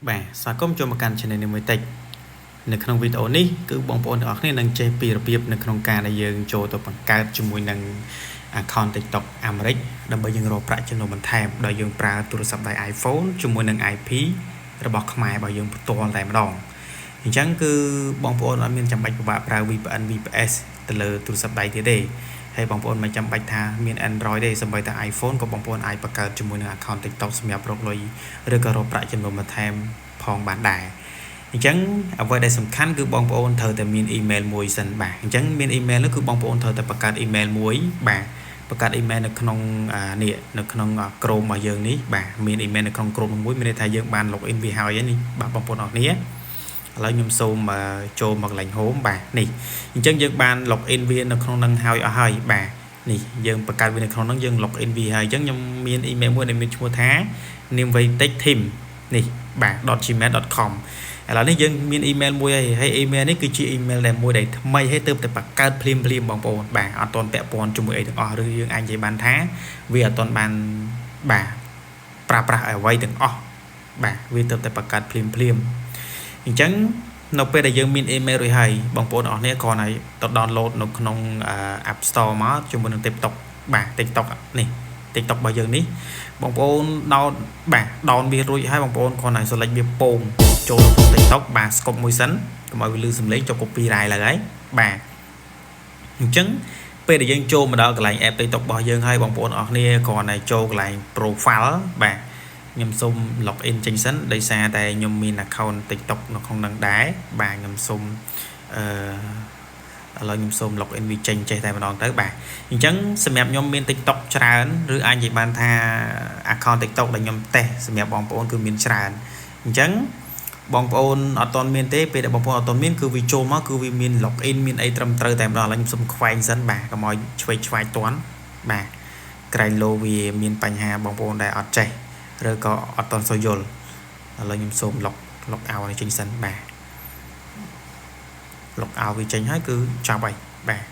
Bà, sao công cho một căn channel này mới táchในក្នុងវីដេអូនេះគឺបងប្អូនទាំងអស់គ្នានឹងចេះពីរបៀបនៅក្នុងការដែលយើងចូលទៅបង្កើតជាមួយនឹង account TikTok អាមេរិកដើម្បីយើងរកប្រាក់ចំណូលបន្ថែមដោយយើងប្រើទូរស័ព្ទដៃ iPhone ជាមួយនឹង IP របស់ខ្មែររបស់យើងផ្ទាល់តែម្ដងអញ្ចឹងគឺបងប្អូនអត់មានចាំបាច់ពិបាកប្រើ VPN VPS ទៅលើទូរស័ព្ទដៃទៀតទេហើយបងប្អូនមិនចាំបាច់ថាមាន Android ទេសូម្បីតែ iPhone ក៏បងប្អូនអាចបង្កើតជាមួយនឹង account TikTok សម្រាប់រកលុយឬក៏រកប្រាក់ចំណូលបន្ថែមផងបានដែរអញ្ចឹងអ្វីដែលសំខាន់គឺបងប្អូនត្រូវតែមាន email មួយសិនបាទអញ្ចឹងមាន email នោះគឺបងប្អូនត្រូវតែបង្កើត email មួយបាទបង្កើត email នៅក្នុងនេះនៅក្នុង Chrome របស់យើងនេះបាទមាន email នៅក្នុង Chrome មួយមានន័យថាយើងបាន login វាហើយនេះបាទបងប្អូនអរគ្នាឥឡូវខ្ញុំសូមចូលមកកន្លែង home បាទនេះអញ្ចឹងយើងបាន login វានៅក្នុងនឹងហើយអស់ហើយបាទនេះយើងបង្កើតវានៅក្នុងនឹងយើង login វាហើយអញ្ចឹងខ្ញុំមាន email មួយដែលមានឈ្មោះថា nimvaytech.team នេះបាទ .gmail.com ឥឡូវនេះយើងមាន email មួយហើយ email នេះគឺជា email ដែលមួយដែលថ្មីហើយទើបតែបង្កើតភ្លាមបងប្អូនបាទអត់ទាន់ពាក់ព័ន្ធជាមួយអីទាំងអស់ឬយើងអាចនិយាយបានថាវាអត់ទាន់បានបាទប្រើប្រាស់អ្វីទាំងអស់បាទវាទើបតែបង្កើតភ្លាមអញ្ចឹងនៅពេលដែលយើងមាន email រួចហើយបងប្អូនអរគ្នាគ្រាន់តែទៅ download នៅក្នុង App Store មកជាមួយនឹង TikTok បាទ TikTok នេះ TikTok របស់យើងនេះបងប្អូនdown វារួចហើយបងប្អូនគ្រាន់តែ select វាពងចូលក្នុង TikTok បាទ scope មួយសិនកុំឲ្យវាលឺសំឡេងចុះ copyright ឡើយហើយបាទអញ្ចឹងពេលដែលយើងចូលមកដល់កន្លែង app TikTok របស់យើងហើយបងប្អូនអរគ្នាគ្រាន់តែចូលកន្លែង profile បាទខ្ញុំសូម login ចេញសិនដោយសារតែខ្ញុំមាន account TikTok នៅក្នុងនឹងដែរបាទខ្ញុំសូមឥឡូវខ្ញុំសូម login វាចេញចេះតែម្ដងទៅបាទអញ្ចឹងសម្រាប់ខ្ញុំមាន TikTok ច្រើនឬអាចនិយាយបានថា account TikTok ដែលខ្ញុំតេស្តសម្រាប់បងប្អូនគឺមានច្រើនអញ្ចឹងបងប្អូនអត់ទាន់មានទេពេលដែលបងប្អូនអត់ទាន់មានគឺវាចូលមកគឺវាមាន login មានអីត្រឹមត្រូវតែម្ដងឥឡូវខ្ញុំសូមខ្វែងសិនបាទកុំឲ្យឆ្វេងឆ្វាយទាន់បាទក្រែងលោវាមានបញ្ហាបងប្អូនដែលអត់ចេះឬក៏អត់ទាន់សូវយល់ឥឡូវខ្ញុំសូម log out នេះចេញសិនបាទ log out វាចេញហើយគឺចប់ហើយបាទ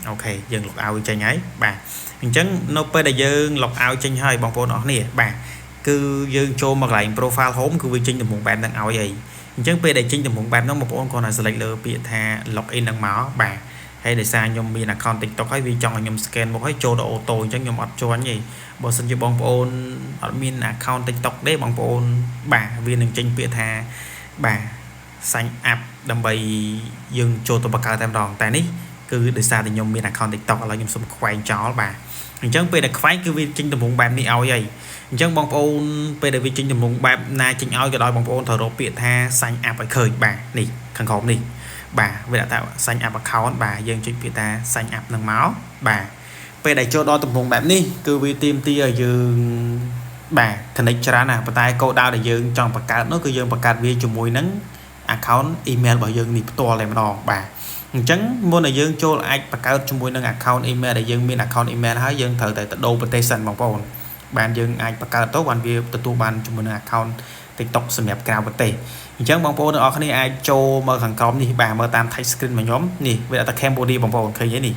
អូខេយើង log out វាចេញហើយបាទអញ្ចឹងនៅពេលដែលយើង log out ចេញហើយបងប្អូនអរគ្នាបាទគឺយើងចូលមកកន្លែង profile home គឺវាចេញដំណោះបែបហ្នឹងឲ្យអីអញ្ចឹងពេលដែលចេញដំណោះបែបហ្នឹងបងប្អូនគ្រាន់តែ select លើពាក្យថា login ហ្នឹងមកបាទហើយដោយសារខ្ញុំមាន account TikTok ហើយវាចង់ឲ្យខ្ញុំ scan មកហើយចូលដល់ auto អញ្ចឹងខ្ញុំអត់ជាន់ទេបើសិនជាបងប្អូនអត់មាន account TikTok ទេបងប្អូនបាទវានឹងចេញពាក្យថាបាទ sign up ដើម្បីយើងចូលទៅបង្កើតតែម្ដងតែនេះគឺដោយសារតែខ្ញុំមាន account TikTok ឥឡូវខ្ញុំសូមខ្វែងចោលបាទអញ្ចឹងពេលដែលខ្វែងគឺវាចេញដំណងបែបនេះឲ្យហើយអញ្ចឹងបងប្អូនពេលដែលវាចេញដំណងបែបណាចេញឲ្យក៏ដោយបងប្អូនត្រូវរកពាក្យថា sign up ឲ្យឃើញបាទនេះខាងក្រោមនេះបាទវាដាក់ថា sign up account បាទយើងចុចពាក្យថា sign up នឹងមកបាទពេលដែលចូលដល់ដំណងបែបនេះគឺវាទាមទារឲ្យយើងបាទ connect ច្រើនណាស់ប៉ុន្តែគោលដៅដែលយើងចង់បង្កើតនោះគឺយើងបង្កើតវាជាមួយនឹង account email របស់យើងនេះផ្ទាល់តែម្ដងបាទអញ្ចឹងមុនដែលយើងចូលអាចបង្កើតជាមួយនឹង account email ដែលយើងមាន account email ហើយយើងត្រូវតែដូរប្រទេសសិនបងប្អូនបានយើងអាចបង្កើតទៅបានវាទទួលបានជាមួយនឹង account TikTok សម្រាប់ក្រៅប្រទេសអញ្ចឹងបងប្អូនទាំងអស់គ្នាអាចចូលមកខាងក្រោមនេះបាទមើលតាម touch screen របស់ខ្ញុំនេះវាដាក់ថា Cambodia បងប្អូនឃើញទេនេះ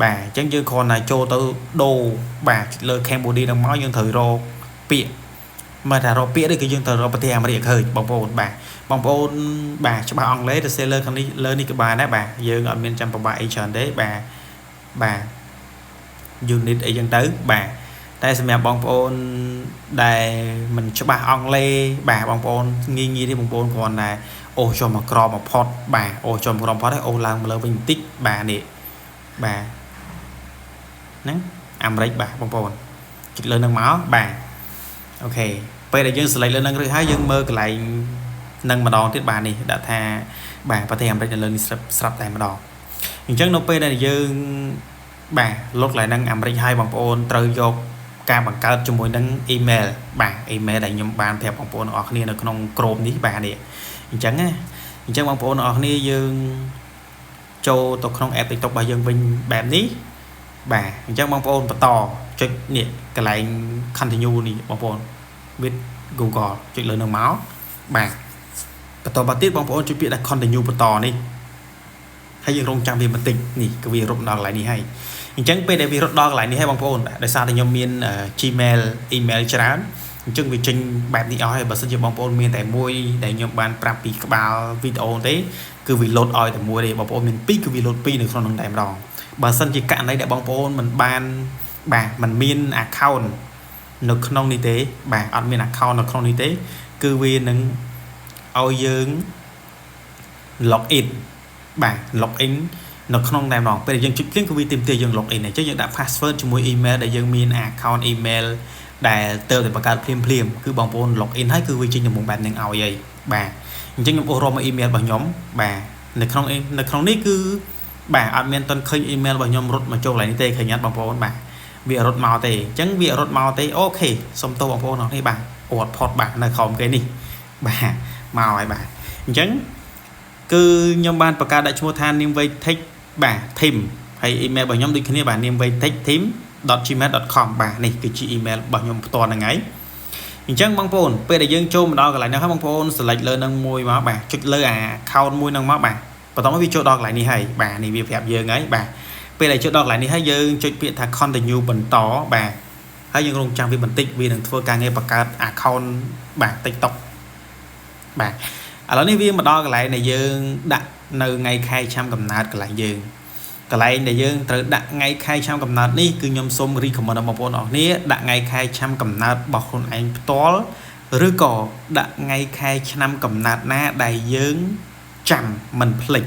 បាទអញ្ចឹងយើងគ្រាន់តែចូលទៅដូរបាទលើ Cambodia នឹងមកយើងត្រូវរកពាក្យមើលថារកពាក្យនេះគឺយើងត្រូវរកប្រទេសអាមេរិកឃើញបងប្អូនបាទបងប្អូនបាទច្បាស់អង់គ្លេសទៅសេលើខាងនេះលើនេះក៏បានដែរបាទយើងអត់មានចាំពិបាកអីច្រើនទេបាទ unit អីចឹងទៅបាទតែសម្រាប់បងប្អូនដែលមិនច្បាស់អង់គ្លេសបាទបងប្អូនងាយទេបងប្អូនគ្រាន់តែអូសចុះមកក្រោមមកផុតបាទអូសចុះមកក្រោមផុតហើយអូសឡើងមកលើវិញបន្តិចបាទនេះបាទហ្នឹងអាមេរិកបាទបងប្អូនចុចលើនឹងមកបាទអូខេពេលដែលយើង select លើនឹងឬហើយយើងមើលកន្លែងនឹងម្ដងទៀតបាទនេះដាក់ថាបាទប្រទេសអាមេរិកនៅលើនេះស្រាប់តែម្ដងអញ្ចឹងនៅពេលដែលយើងបាទលុតកន្លែងហ្នឹងអាមេរិកហើយបងប្អូនត្រូវយកការបង្កើតជាមួយនឹង email បាទ email ដែលខ្ញុំបានប្រាប់បងប្អូនទាំងអស់គ្នានៅក្នុង Chrome នេះបាទនេះអញ្ចឹងបងប្អូនទាំងអស់គ្នាយើងចូលទៅក្នុង app TikTok របស់យើងវិញបែបនេះបាទអញ្ចឹងបងប្អូនបន្តចុចនេះកន្លែង continue នេះបងប្អូន with Google ចុចលើនឹងមកបាទបន្តមកទៀតបងប្អូនជួយពាក្យថា continue បន្តនេះហើយយើងរងចាំវាបន្តិចនេះគឺវារត់ដល់កន្លែងនេះហើយអញ្ចឹងពេលដែលវារត់ដល់កន្លែងនេះហើយបងប្អូនដោយសារតែខ្ញុំមាន Gmail email ច្រើនអ chừng vì trình bài đi ỏi bà sân chơi bóng bóng miền tại môi để nhầm bàn prap bị bao video thế cứ vì lột ỏi tại môi để bóng bóng miền pi cứ vì lột pi được không能 đèm đòn bà sân chỉ cạn đấy để bóng bóng mình ban bà mình miên account nó không như thế bà admin account nó không như thế cứ vì nâng ao dương login bà login nó không làm đòn bây giờ dân trực tiếp vì tìm tiền dân login này chứ dân đã password cho mỗi email để dân miên account email để từ đểประกาศ phim คือบางคนล็อกอินให้คือวิจิตรมุมแบบหนึ่งเอาใหญ่บ่าจริงๆโอรมาอีเมลบางย้อมบ่าในครั้งนี้คือบ่าอัดเมนตอนเคยอีเมลบางย้อมรถมาโจกหลายนิเตเคยยัดบางคนบ่าเบียรถมาเตะจังเบียรถมาเตะโอเคสมโตบางคนเนาะนี่บ่าอวดพอดบ่าในคอมcáiนี่บ่ามาไว้บ่าจังคือย้อมบ้านประกาศได้ชั่วทานนิมไว้เทคบ่าทิมให้อีเมลบางย้อมดูคืนนี้บ่านิมไว้เทคทิม.gmail.com បាទនេះគឺជា email របស់ខ្ញុំផ្ទាល់ហ្នឹងហើយអញ្ចឹងបងប្អូនពេលដែលយើងចូលមកដល់កន្លែងហ្នឹងហើយបងប្អូន select លើនឹងមួយមកបាទចុចលើអា account មួយហ្នឹងមកបាទបន្ទាប់មកវាចូលដល់កន្លែងនេះហើយបាទនេះវាប្រាប់យើងហើយបាទពេលដែលចូលដល់កន្លែងនេះហើយយើងចុចពាក្យថា continue បន្តបាទហើយយើងរងចាំវាបន្តិចវានឹងធ្វើការងារបង្កើត account បាទ TikTok បាទឥឡូវនេះវាមកដល់កន្លែងដែលយើងដាក់នៅថ្ងៃខែឆ្នាំកំណើតកន្លែងយើងកន្លែងដែលយើងត្រូវដាក់ថ្ងៃខែឆ្នាំកំណើតនេះគឺខ្ញុំសូម recommend ដល់បងប្អូនអរគ្នាដាក់ថ្ងៃខែឆ្នាំកំណើតរបស់ខ្លួនឯងផ្ទាល់ឬក៏ដាក់ថ្ងៃខែឆ្នាំកំណើតណាដែលយើងចាំមិនភ្លេច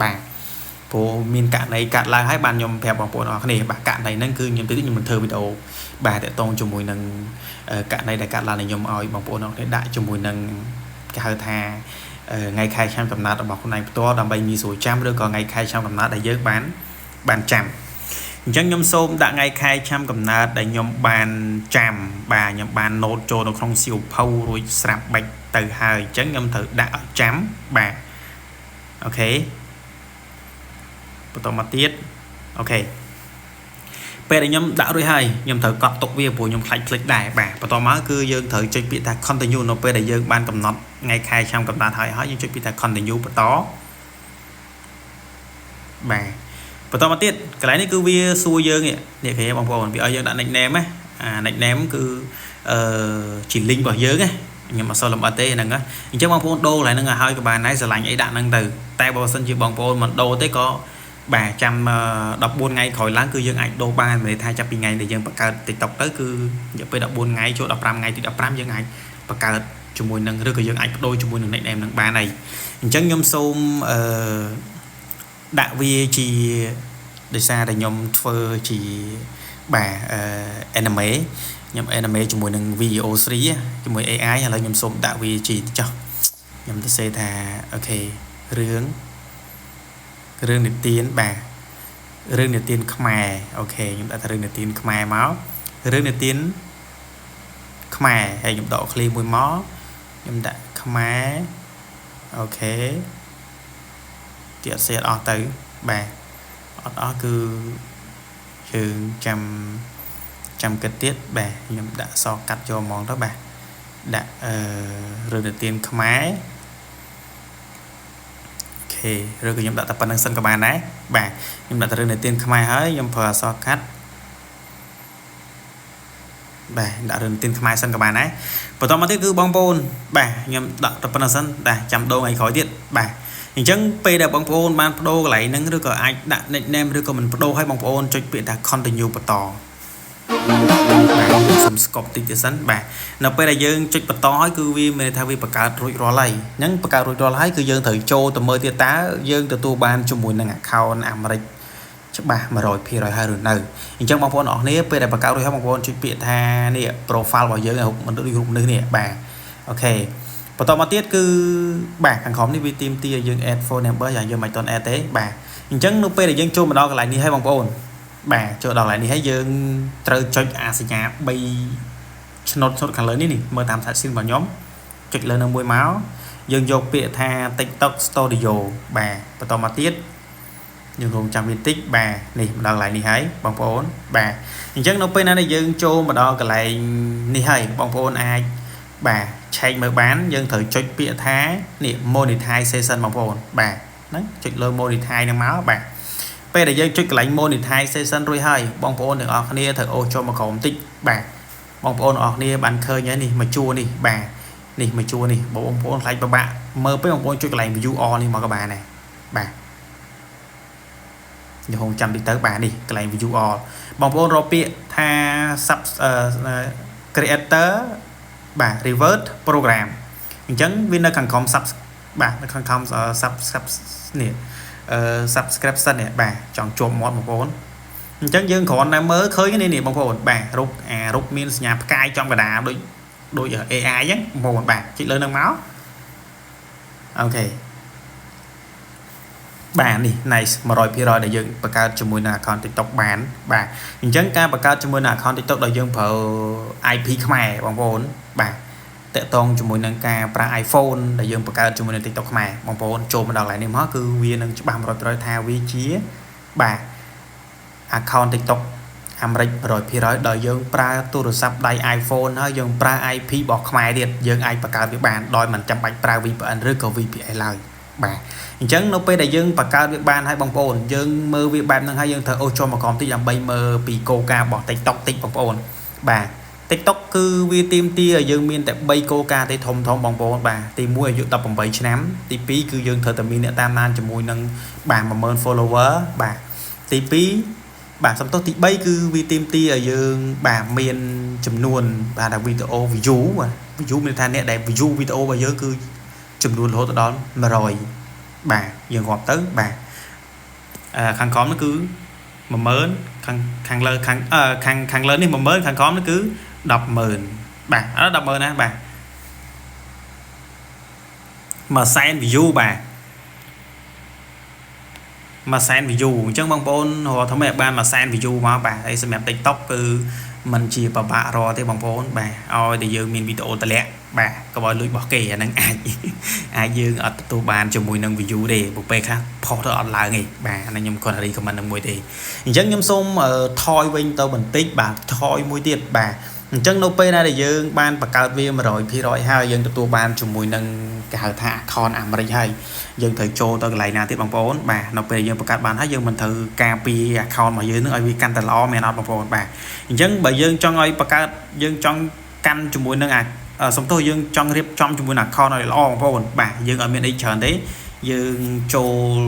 បាទព្រោះមានករណីកាត់ឡើងហើយបានខ្ញុំប្រាប់បងប្អូនអរគ្នាបាទករណីហ្នឹងគឺខ្ញុំទៅខ្ញុំមិនធ្វើវីដេអូបាទតាក់ទងជាមួយនឹងករណីដែលកាត់ឡើងខ្ញុំឲ្យបងប្អូនអរគ្នាដាក់ជាមួយនឹងគេហៅថាថ្ងៃខែឆ្នាំកំណើតរបស់ខ្លួនឯងផ្ទាល់ដើម្បីងាយស្រួលចាំឬក៏ថ្ងៃខែឆ្នាំកំណើតដែលយើងបានចាំអញ្ចឹងខ្ញុំសូមដាក់ថ្ងៃខែឆ្នាំកំណើតដែលខ្ញុំបានចាំបាទខ្ញុំបាន note ចូលនៅក្នុងសៀវភៅរួចស្រាប់បាច់ទៅហើយអញ្ចឹងខ្ញុំត្រូវដាក់ឲ្យចាំបាទអូខេបន្តមកទៀតអូខេពេលដែលខ្ញុំដាក់រួចហើយខ្ញុំត្រូវកត់ទុកវាព្រោះខ្ញុំខ្លាចភ្លេចដែរបាទបន្តមកគឺយើងត្រូវចុចពាក្យថា continue នៅពេលដែលយើងបានកំណត់ថ្ងៃខែឆ្នាំកំណើតហើយយើងចុចពាក្យថា continue បន្តបាទបន្តមកទៀតកន្លែងនេះគឺវាសួរយើងនេះគេបងប្អូនវាឲ្យយើងដាក់ nickname ណាអា nickname គឺជា link របស់យើងណាខ្ញុំអត់សូវលម្អិតទេហ្នឹងអញ្ចឹងបងប្អូនដូរកន្លែងហ្នឹងឲ្យហើយក៏បានដែរស្រឡាញ់អីដាក់ហ្នឹងទៅតែបើមិនជាបងប្អូនមិនដូរទេក៏បាទចាំ14ថ្ងៃក្រោយឡើងគឺយើងអាចដូរបានមានន័យថាចាប់ពីថ្ងៃដែលយើងបង្កើត TikTok ទៅគឺរយៈពេល14ថ្ងៃចូល15ថ្ងៃទី15យើងអាចបង្កើតជាមួយនឹងឬក៏យើងអាចបដូរជាមួយនឹង nickname ហ្នឹងបានហើយអញ្ចឹងខ្ញុំសូមដាក់វាជាដោយសារតែខ្ញុំធ្វើជាបាទ anime ខ្ញុំ anime ជាមួយនឹង VO3 ជាមួយ AI ឥឡូវខ្ញុំសូមដាក់វាជាចុះខ្ញុំទៅសេថាអូខេរឿងនិទានបាទរឿងនិទានខ្មែរអូខេខ្ញុំដាក់ថារឿងនិទានខ្មែរមករឿងនិទានខ្មែរហើយខ្ញុំដកឃ្លីមួយមកខ្ញុំដាក់ខ្មែរអូខេទៀតសេអត់ទៅបាទអត់អស់គឺយើងចាំគិតទៀតបាទខ្ញុំដាក់សកាត់ចូលហ្មងទៅបាទដាក់រឿងនិទានខ្មែរអូខេឬក៏ខ្ញុំដាក់តែប៉ុណ្្នឹងសិនក៏បានដែរបាទខ្ញុំដាក់តែរឿងនិទានខ្មែរហើយខ្ញុំប្រើអក្សរកាត់បាទដាក់រឿងនិទានខ្មែរសិនក៏បានដែរបន្តមកទៀតគឺបងប្អូនបាទខ្ញុំដាក់តែប៉ុណ្្នឹងសិនតែចាំដូរថ្ងៃក្រោយទៀតបាទអញ្ចឹងពេលដែលបងប្អូនបានបដូរកន្លែងហ្នឹងឬក៏អាចដាក់ nickname ឬក៏មិនបដូរឲ្យបងប្អូនចុចពាក្យថា continue បន្តសុំស្កប់តិចទៀតសិនបាទនៅពេលដែលយើងចុចបន្តហើយគឺវាមានន័យថាវាបង្កើតរួចរាល់ហើយអញ្ចឹងបង្កើតរួចរាល់ហើយគឺយើងត្រូវចូលទៅមើលទៀតតើយើងទទួលបានជាមួយនឹង account អាមេរិកច្បាស់ 100% ហើយឬនៅអញ្ចឹងបងប្អូនអរគ្នាពេលដែលបង្កើតរួចហើយបងប្អូនចុចពាក្យថានេះ profile របស់យើងមិនដូចរូបនេះបាទអូខេបន្តមកទៀតគឺបាទខាងក្រោមនេះវាទាមទារយើង add phone number យ៉ាងយើងមិនទាន់ add ទេបាទអញ្ចឹងនៅពេលដែលយើងចូលមកដល់កន្លែងនេះហើយបងប្អូនបាទចូលដល់កន្លែងនេះហើយយើងត្រូវចុចអាសញ្ញា3ឆ្នោតខាងលើនេះមើលតាមថាស៊ីនរបស់ខ្ញុំចុចលើនឹងមួយមកយើងយកពាក្យថា TikTok Studio បាទបន្តមកទៀតយើងរងចាំវាតិចបាទនេះមកដល់កន្លែងនេះហើយបងប្អូនបាទអញ្ចឹងនៅពេលណាដែលយើងចូលមកដល់កន្លែងនេះហើយបងប្អូនអាចបាទឆែកមើលបានយើងត្រូវចុចពាក្យថានេះ monetization បងប្អូនបាទហ្នឹងចុចលើ monetize ហ្នឹងមកបាទពេលដែលយើងចុចកន្លែង monetization រួចហើយបងប្អូនទាំងអស់គ្នាត្រូវអូសចូលមកក្រោមបន្តិចបាទ បងប្អូនអរគ្នាបានឃើញហើយនេះមកជួនេះបាទនេះមកជួនេះបងប្អូនខ្លាចពិបាកមើលពេលបងប្អូនចុចកន្លែង view all នេះមកក៏បានដែរបាទខ្ញុំហងចាំតិចទៅបាទនេះកន្លែង view all បងប្អូនរកពាក្យថា sub creator បាទ revert program អញ្ចឹងវានៅខាងក្រោម sub បាទនៅខាងក្រោម sub នេះ subscription នេះបាទចង់ជាប់មាត់បងប្អូនអញ្ចឹងយើងគ្រាន់តែមើលឃើញនេះបងប្អូនបាទរូបមានសញ្ញាផ្កាយចំកណ្ដាលដូច AI អញ្ចឹងបងប្អូនបាទចុចលើនឹងមកអូខេបាទនេះ nice 100% ដែលយើងបង្កើតជាមួយនឹង account TikTok បានបាទអញ្ចឹងការបង្កើតជាមួយនឹង account TikTok ដែលយើងប្រើ IP ខ្មែរបងប្អូនបាទតកតងជាមួយនឹងការប្រើ iPhone ដែលយើងបង្កើតជាមួយនឹង TikTok ខ្មែរបងប្អូនចូលមកដល់កន្លែងនេះមកគឺវានឹងច្បាស់ 100% ថាវាជាបាទ account TikTok អាមេរិក 100% ដោយយើងប្រើទូរស័ព្ទដៃ iPhone ហើយយើងប្រើ IP របស់ខ្មែរទៀតយើងអាចបង្កើតវាបានដោយមិនចាំបាច់ប្រើ VPN ឬក៏ VPN ឡើយបាទអញ្ចឹងនៅពេលដែលយើងបង្កើតវាបានហើយបងប្អូនយើងមើលវាបែបហ្នឹងហើយយើងត្រូវអូសចូលមកក្រុមតិចដើម្បីមើលពីគោលការណ៍របស់ TikTok តិចបងប្អូនបាទ TikTok គឺវាទាមទារឲ្យយើងមានតែ3គោលការណ៍ទេធំបងប្អូនបាទទី1អាយុ18ឆ្នាំទី2គឺយើងត្រូវតែមានអ្នកតាមដានជាមួយនឹងបាទ 10000 follower បាទទី2បាទសំទោសទី3គឺវាទាមទារឲ្យយើងបាទមានចំនួនបាទថាវីដេអូ view មានថាអ្នកដែល view វីដេអូរបស់យើងគឺចំនួនរហូតដល់100បាទយើងរាប់ទៅបាទខាងក្រោមនោះគឺ10000ខាងលើខាងលើនេះ10000ខាងក្រោមនោះគឺ100,000បាទអត់100,000ណាបាទ100,000 view បាទ100,000 view អញ្ចឹងបងប្អូនរកធ្វើម៉េចបាន100,000 view មកបាទហើយសម្រាប់ TikTok គឺมันជាពិបាករកទេបងប្អូនបាទឲ្យតែយើងមានវីដេអូតម្លាក់បាទកុំឲ្យលួចរបស់គេអាហ្នឹងអាចយើងអត់ទទួលបានជាមួយនឹង view ទេព្រោះពេលខ្លះផុសទៅអត់ឡើងទេបាទអានេះខ្ញុំគាត់ recommend នឹងមួយទេអញ្ចឹងខ្ញុំសូមថយវិញទៅបន្តិចបាទថយមួយទៀតបាទអញ្ចឹងនៅពេលណាដែលយើងបានបង្កើតវា 100% ហើយយើងទទួលបានជាមួយនឹងគេហៅថា account អាមេរិកហើយយើងត្រូវចូលទៅកន្លែងណាទៀតបងប្អូនបាទនៅពេលយើងបង្កើតបានហើយយើងមិនត្រូវការពី account របស់យើងនឹងឲ្យវាកាន់តែល្អមែនអត់បងប្អូនបាទអញ្ចឹងបើយើងចង់ឲ្យបង្កើតយើងចង់កាន់ជាមួយនឹងសំទោសយើងចង់រៀបចំជាមួយនឹង account ឲ្យល្អបងប្អូនបាទយើងអត់មានអីច្រើនទេយើងចូល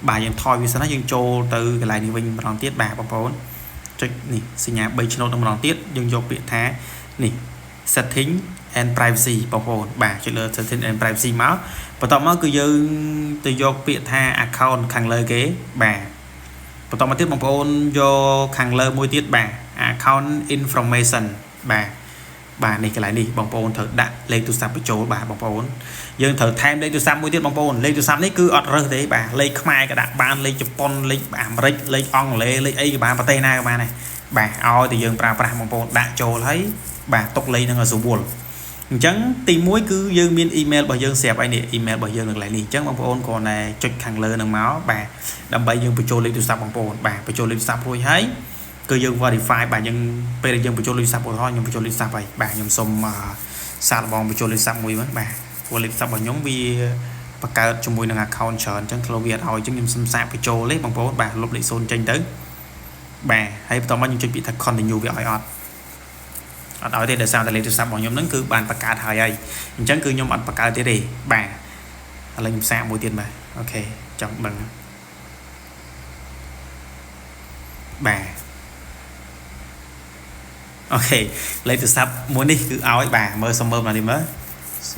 បាទយើងថយវាសិនណាយើងចូលទៅកន្លែងនេះវិញម្ដងទៀតបាទបងប្អូនចុចនេះសញ្ញា3ឆ្នោតនឹងម្ដងទៀតយើងយកពាក្យថានេះ setting and privacy បងប្អូនបាទចុចលើ setting and privacy មកបន្ទាប់មកគឺយើងទៅយកពាក្យថា account ខាងលើគេបាទបន្តមកទៀតបងប្អូនយកខាងលើមួយទៀតបាទ account information បាទនេះកន្លែងនេះបងប្អូនត្រូវដាក់លេខទូរស័ព្ទបញ្ចូលបាទបងប្អូនយើងត្រូវថែមលេខទូរស័ព្ទមួយទៀតបងប្អូនលេខទូរស័ព្ទនេះគឺអត់រើសទេបាទលេខខ្មែរក៏ដាក់បានលេខជប៉ុនលេខអាមេរិកលេខអង់គ្លេសលេខអីក៏បានប្រទេសណាក៏បានដែរបាទឲ្យតែយើងប្រើប្រាស់បងប្អូនដាក់ចូលហើយបាទទុកលេខហ្នឹងឲ្យស្រួលអញ្ចឹងទី1គឺយើងមាន email របស់យើងស្រាប់ហើយនេះ email របស់យើងនៅកន្លែងនេះអញ្ចឹងបងប្អូនគ្រាន់តែចុចខាងលើហ្នឹងមកបាទដើម្បីយើងបញ្ចូលលេខទូរស័ព្ទបងប្អូនបាទបញ្ចូលលេខទូរស័ព្ទរួចហើយគឺយើង verify បាទយើងពេលដែលយើងបញ្ចូលលេខទូរស័ព្ទរបស់ខ្ញុំបញ្ចូលលេខទូរស័ព្ទហើយបាទខ្ញុំសូមសាកល្បងបញ្ចូលលេខទូរស័ព្ទមួយមកបាទព្រោះលេខទូរស័ព្ទរបស់ខ្ញុំវាបង្កើតជាមួយនឹង account ច្រើនអញ្ចឹងធ្លាប់វាអត់ឲ្យអញ្ចឹងខ្ញុំសូមសាកបញ្ចូលទេបងប្អូនបាទលុបលេខ0ចេញទៅបាទហើយបន្តមកខ្ញុំចុចពាក្យថា continue វាឲ្យអត់ឲ្យទេដោយសារតែលេខទូរស័ព្ទរបស់ខ្ញុំហ្នឹងគឺបានបង្កើតហើយអញ្ចឹងគឺខ្ញុំអត់បង្កើតទៀតទេបាទឥឡូវខ្ញុំសាកមួយទៀតបាទអូខេចង់ដឹងបាទអូខេលេខទូរស័ព្ទមួយនេះគឺឲ្យបាទមើលសុំមើលមកនេះមើល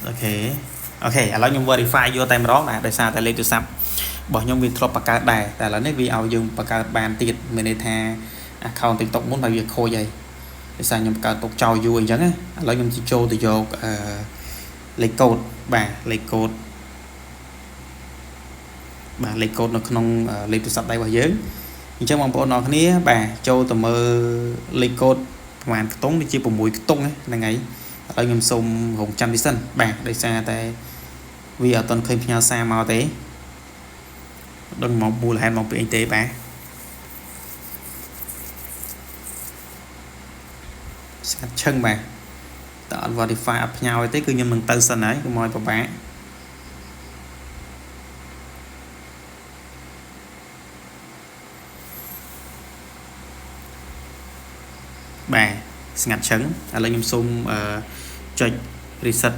អូខេឥឡូវខ្ញុំ verify យកតែម្ដងបាទដោយសារតែលេខទូរស័ព្ទរបស់ខ្ញុំវាធ្លាប់បង្កើតដែរតែឥឡូវនេះវាឲ្យយើងបង្កើតបានទៀតមានន័យថា account TikTok មុនបើវាខូចហើយដោយសារខ្ញុំបង្កើតទុកចោលយូរអញ្ចឹងណាឥឡូវខ្ញុំចូលទៅយកលេខកូដបាទលេខកូដនៅក្នុងលេខទូរស័ព្ទដៃរបស់យើងអញ្ចឹងបងប្អូនអរគ្នាបាទចូលទៅមើលលេខកូដប្រហែលខ្ទង់ដូចជា6ខ្ទង់ហ្នឹងហើយឥឡូវខ្ញុំសូមរងចាំតិចសិនបាទដោយសារតែវាអត់ទាន់ឃើញផ្ញើសារមកទេដឹងមកមូលហេតុមកពីអីទេបាទស្កាត់ឈឹងបាទតើអត់ verify អត់ផ្ញើទេគឺខ្ញុំនឹងទៅសិនហើយកុំឲ្យពិបាកបាទ ស្ងាត់ឈឹងឥឡូវខ្ញុំសូមចុច reset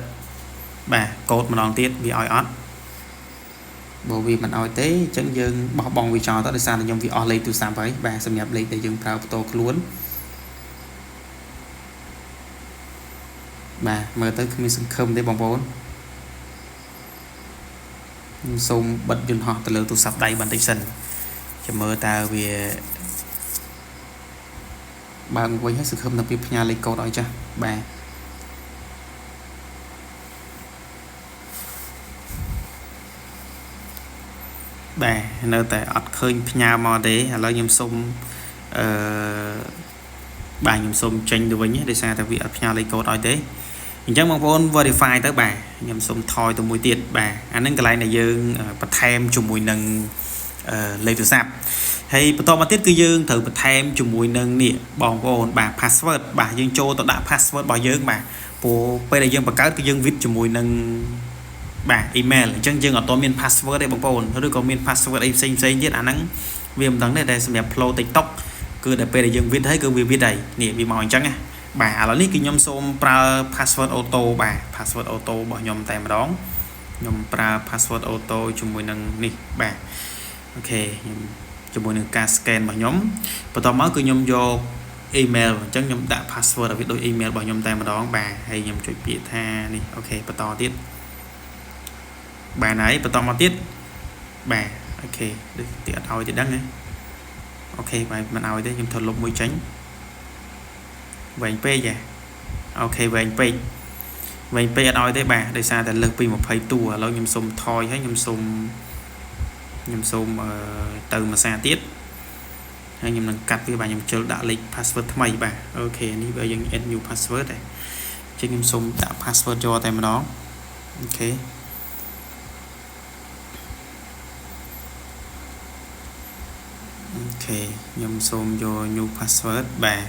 បាទកូដម្ដងទៀតវាឲ្យអត់បើវាមិនឲ្យទេអញ្ចឹងយើងបោះបង់វាចោលទៅដោយសារតែខ្ញុំវាអស់លេខទូរស័ព្ទហើយបាទសម្រាប់លេខដែលយើងប្រើផ្ទាល់ខ្លួនបាទមើលទៅគ្មានសង្ឃឹមទេបងប្អូនខ្ញុំសូមបិទយន្តហោះទៅលើទូរស័ព្ទដៃបន្តិចសិនចាំមើលតើវាបើកវិញហើយសង្ឃឹមថាវាផ្ញើលេខកូដឲ្យចាស់បាទបាទនៅតែអត់ឃើញផ្ញើមកទេឥឡូវខ្ញុំសូមបាទខ្ញុំសូមចេញទៅវិញដោយសារតែវាអត់ផ្ញើលេខកូដឲ្យទេអញ្ចឹងបងប្អូន verify ទៅបាទខ្ញុំសូមថយទៅមួយទៀតបាទអានឹងកន្លែងដែលយើងបន្ថែមជាមួយនឹងលេខទូរស័ព្ទហើយបន្តមកទៀតគឺយើងត្រូវបន្ថែមជាមួយនឹងនេះបងប្អូនបាទ password បាទយើងចូលទៅដាក់ password របស់យើងបាទព្រោះពេលដែលយើងបង្កើតគឺយើងវិតជាមួយនឹងបាទ email អញ្ចឹងយើងអត់ទាន់មាន password ទេបងប្អូនឬក៏មាន password អីផ្សេងទៀតអាហ្នឹងវាមិនដឹងទេតែសម្រាប់ flow TikTok គឺដល់ពេលដែលយើងវិតហើយគឺវាវិតហើយនេះវាមកអញ្ចឹងណាបាទឥឡូវនេះគឺខ្ញុំសូមប្រើ password auto បាទ password auto របស់ខ្ញុំតែម្ដងខ្ញុំប្រើ password auto ជាមួយនឹងនេះបាទអូខេខ្ញុំជាមួយនឹងការ scan របស់ខ្ញុំបន្តមកគឺខ្ញុំយក email អញ្ចឹងខ្ញុំដាក់ password ឲ្យវាដូច email របស់ខ្ញុំតែម្ដងបាទហើយខ្ញុំចុចពាក្យថានេះអូខេបន្តទៀតបាទហើយបន្តមកទៀតបាទអូខេដូចទៀតអត់ឲ្យទេដឹងណាអូខេបាទមិនឲ្យទេខ្ញុំថតលុបមួយចេញវែងពេកហ៎អូខេវែងពេកអត់ឲ្យទេបាទដោយសារតែលើសពី20តួឥឡូវខ្ញុំសុំថយហើយខ្ញុំសុំទៅមួយសារទៀតហើយខ្ញុំនឹងកាត់វាបាទខ្ញុំជិលដាក់លេខ password ថ្មីបាទអូខេនេះបើយើង add new password ដែរអញ្ចឹងខ្ញុំសុំដាក់ password យកតែម្ដងអូខេខ្ញុំសូមយក new password បាទ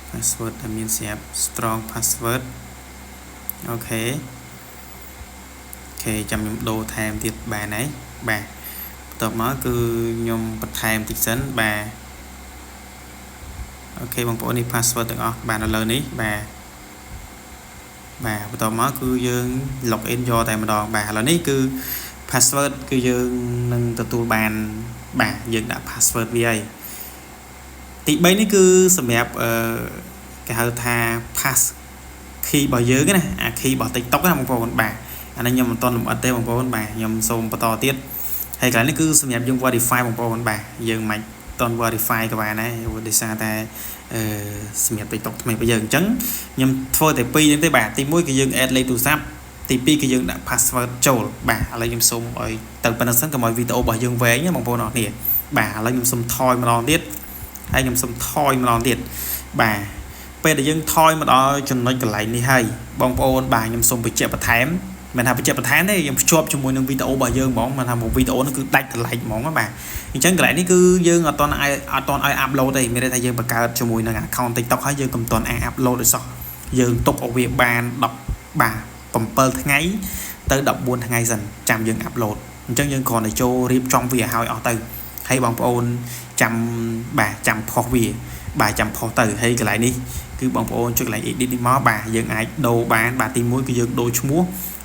password ដែលមានស្រាប់ strong password អូខេចាំខ្ញុំដូរថែមទៀតបាទហើយបាទបន្ទាប់មកគឺខ្ញុំបន្ថែមតិចសិនបាទអូខេបងប្អូននេះ password ទាំងអស់បាទនៅលើនេះបាទបន្ទាប់មកគឺយើង log in យកតែម្ដងបាទឥឡូវនេះគឺ password គឺយើងនឹងទទួលបានបាទយើងដាក់ password វាហើយទី3នេះគឺសម្រាប់គេហៅថា pass key របស់យើងណាអា key របស់ TikTok ណាបងប្អូនបាទអានេះខ្ញុំមិនតន់លម្អិតទេបងប្អូនបាទខ្ញុំសូមបន្តទៀតហើយកន្លែងនេះគឺសម្រាប់យើង verify បងប្អូនបាទយើងមិនតន់ verify ក៏បានដែរដោយសារតែសម្រាប់ TikTok ថ្មីរបស់យើងអញ្ចឹងខ្ញុំធ្វើតែ2ហ្នឹងទេបាទទី1គឺយើង add លេខទូរស័ព្ទទី2គឺយើងដាក់ password ចូលបាទឥឡូវខ្ញុំសូមឲ្យទៅប៉ុណ្្នឹងសិនកុំឲ្យវីដេអូរបស់យើងវែងណាបងប្អូនអរគ្នាបាទឥឡូវខ្ញុំសូមថយម្ដងទៀតហើយខ្ញុំសូមថយម្ដងទៀតបាទពេលដែលយើងថយមកដល់ចំណុចកន្លែងនេះហើយបងប្អូនបាទខ្ញុំសូមបញ្ជាក់បន្ថែមមិនថាបញ្ជាក់បន្ថែមទេខ្ញុំភ្ជាប់ជាមួយនឹងវីដេអូរបស់យើងហ្មងមិនថាមួយវីដេអូនោះគឺដាច់តម្លៃហ្មងបាទអញ្ចឹងកន្លែងនេះគឺយើងអត់តន់ឲ្យអាប់ឡូតទេមានន័យថាយើងបង្កើតជាមួយនឹង account TikTok ហើយយើងកុំតន់អាប់ឡូតឲ្យសោះយើងទុកឲ្យវាបាន10បាទ7ថ្ងៃទៅ14ថ្ងៃសិនចាំយើងអាប់ឡូតអញ្ចឹងយើងគ្រាន់តែចូលរៀបចំវាឲ្យអស់ទៅហើយបងប្អូនចាំផុសវាបាទចាំផុសទៅហើយកន្លែងនេះគឺបងប្អូនចុចកន្លែង edit នេះមកបាទយើងអាចដូរបានបាទទី1គឺយើងដូរឈ្មោះ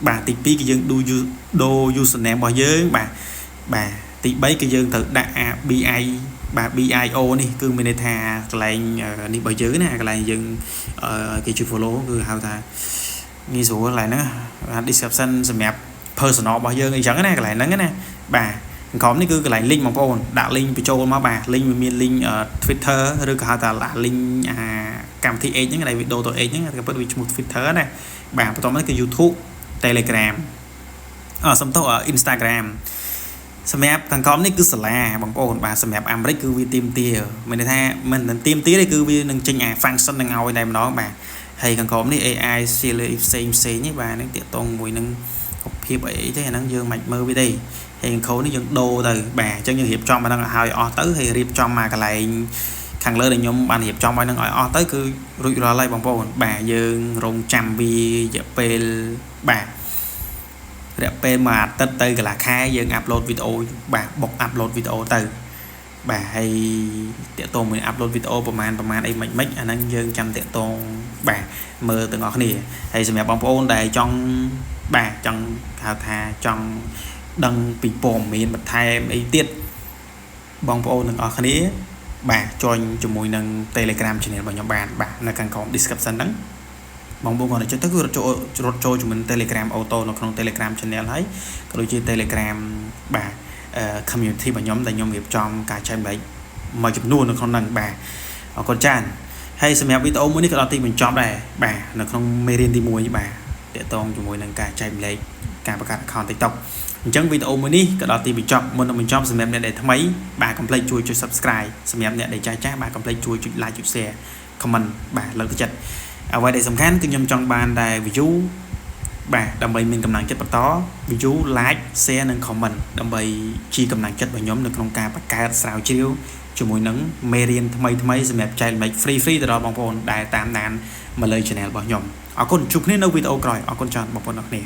បាទទី2គឺយើងដូរ username របស់យើងបាទទី3គឺយើងត្រូវដាក់ BI បាទ BIO នេះគឺមានន័យថាកន្លែងនេះរបស់យើងណាកន្លែងយើងគេជួយ follow គឺហៅថាងាយស្រួលកន្លែងហ្នឹង description សម្រាប់ personal របស់យើងអីចឹងណាកន្លែងហ្នឹងណាបាទក្រុមនេះគឺកន្លែង link បងប្អូនដាក់ link បញ្ចូលមកបាទ link វាមាន link Twitter ឬក៏ហៅថា link កម្មវិធី X ហ្នឹងដែលវីដេអូទៅ X ហ្នឹងគេពិតវាឈ្មោះ Twitter ណាបាទបន្តមកគឺ YouTube Telegram សំទោស Instagram សម្រាប់ខាងក្រុមនេះគឺសាលាបងប្អូនបាទសម្រាប់អាមេរិកគឺវាទៀមទាមានន័យថាមិនមែនទៀមទាទេគឺវានឹងចេញអា function នឹងឲ្យតែម្ដងបាទហើយខាងក្រុមនេះ AI ផ្សេងនេះបាទនឹងតាក់ទងមួយនឹងភាពអីទេអាហ្នឹងយើងមិនមើលវាទេហើយខូននេះយើងដូរទៅបាទអញ្ចឹងយើងរៀបចំមកហ្នឹងឲ្យអស់ទៅហើយរៀបចំមកកន្លែងខាងលើដែលខ្ញុំបានរៀបចំឲ្យហ្នឹងឲ្យអស់ទៅគឺរួចរាល់ហើយបងប្អូនបាទយើងរងចាំវារយៈពេលបាទរយៈពេលមួយអាទិត្យទៅកន្លះខែយើងអាប់ឡូតវីដេអូបាទបុកអាប់ឡូតវីដេអូទៅ bà hay tiện tông mình upload videoประมาณ ấy mình anh đang dương chăm tiện tông bà mơ từng ngọc nè hay xem bóng ôn đây trong bà trong hào thà trong đăng bị bồm miền mặt thay ấy tiết bóng ôn từng ngọc nè bà cho mùi nâng telegram channel vào nhóm bạn bà là càng có description đắng bóng ôn còn để cho tất cả cho cho mình telegram auto nó không telegram channel ấy có đôi khi telegram bà community và nhóm tại nhóm nghiệp trong cả trái bấy mà chụp luôn nó không nâng bà ở con tràn hay xem video mới đi cái đó thì mình chọn đây bà nó không mê riêng đi mua với bà để tôn cho mỗi nâng cả trái lấy cả các account tiktok chẳng video mới đi cái đó thì mình chọn mình chọn xem em để thấy mấy bà complete chui cho subscribe xem em để trái trái bà complete chui cho like cho share comment bà lần thứ chất ở ngoài đây sầm khán cứ nhầm trong bàn đài view bà đầm bay mình cầm nặng chất bật tó view like share nên comment đầm bay chi cầm nặng chất vào nhóm được trong ca bắt cá sao chiếu cho mùi nắng merian thay thay xem đẹp trai make free từ đó bóng phone đài tam nàn mà lời channel bảo nhóm ở con chụp nên video rồi ở con chọn bóng phone này